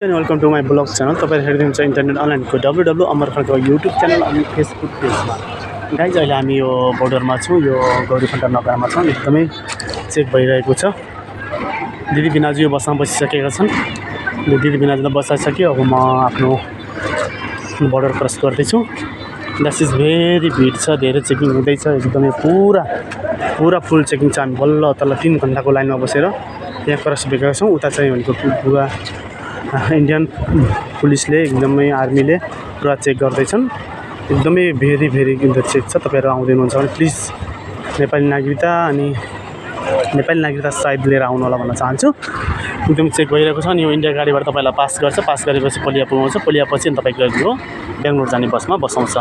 Welcome to my blog channel. तपाईहरु हेर्नुहुन्छ internet अनलाइनको डब्लुडब्लु अमर खड्का युट्युब च्यानल अनि फेसबुक पेजमा। गाइज अहिले हामी यो बोर्डरमा छौँ, यो गौरीफन्टा नगरमा छौँ। एकदमै चेक भइरहेको छ। दिदी बिनाजु यो बसमा बसिसकेका छन्। दिदी बिनाजु त बसिसक्यो। अब म आफ्नो बोर्डर क्रस गर्दैछु। द्याट इज भेरी भिड छ, धेरै चेकिङ हुँदैछ। एकदमै पुरा फुल चेकिङ छ। हामी बल्ल तल 3 घण्टाको लाइनमा बसेर यहाँ क्रस भएका छौँ। उता चाहिँ भनेको पुरा इन्डियन पुलिसले एकदमै आर्मीले पुरा चेक गर्दैछन्। एकदमै भेरी चेक छ। तपाईहरु आउँदै हुनुहुन्छ भने प्लिज नेपाली नागरिकता सायद लिएर आउनु होला भन्न चाहन्छु। एकदम चेक भइरहेको छ। अनि यो इन्डिया गाडीबाट तपाईलाई पास गर्छ। पास गरेपछि पलिया पुगाउँछ। पलिया पछि अनि तपाईको यो बेंगलोर जाने बसमा बसाउँछ।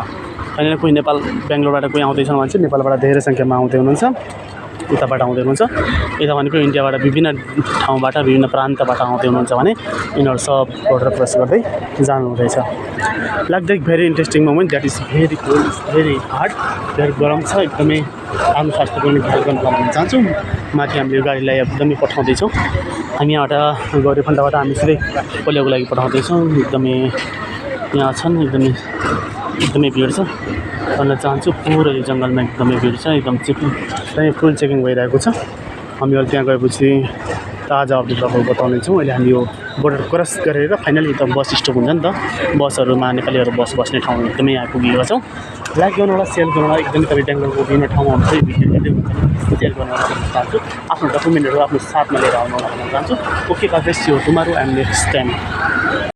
अनि कोही नेपाल बेंगलोरबाट कोही आउँदैछन् भने चाहिँ नेपालबाट धेरै संख्यामा आउँदै हुनुहुन्छ। उताबाट आउँदै हुनुहुन्छ। यता भनेको इन्डियाबाट विभिन्न ठाउँबाट विभिन्न प्रान्तबाट आउँदै हुनुहुन्छ भने यिनीहरू सब बोर्डर क्रस गर्दै जानु हुँदैछ। लाग्दै very interesting moment. That is very cool, very hard, very गरम छ। एकदमै आफ्नो स्वास्थ्यको पनि ख्याल गर्नु भन्न चाहन्छु। माथि हामीले यो गाडीलाई एकदमै पठाउँदैछौँ। हामी यहाँबाट गौरीफन्टाबाट हामी सिधै पोलियोको लागि पठाउँदैछौँ। एकदमै यहाँ छन्, एकदमै भिड छ भन्न चाहन्छु। पुरै यो जङ्गलमा एकदमै भिड छ। एकदम चेकिङ फुल चेकिङ भइरहेको छ। हामीहरू त्यहाँ गएपछि ताजा अपडेट तपाईँहरू बताउनेछौँ। अहिले हामी यो बोर्डर क्रस गरेर फाइनली त बस स्टप हुन्छ नि त, बसहरूमा नेपालीहरू बस बस्ने ठाउँ एकदमै यहाँ पुगेका छौँ। लाइक गर्नु होला, सेयर गर्नु होला। एकदमै तपाईँ बेङ्गलोरको विभिन्न ठाउँमा हुन्छ भिडियो हेर्दै हुन्छ, सेयर गर्नु होला भन्न चाहन्छु। आफ्नो डकुमेन्टहरू आफ्नो साथमा लिएर आउनु होला भन्न चाहन्छु। Okay, God bless you. Tomorrow and next time.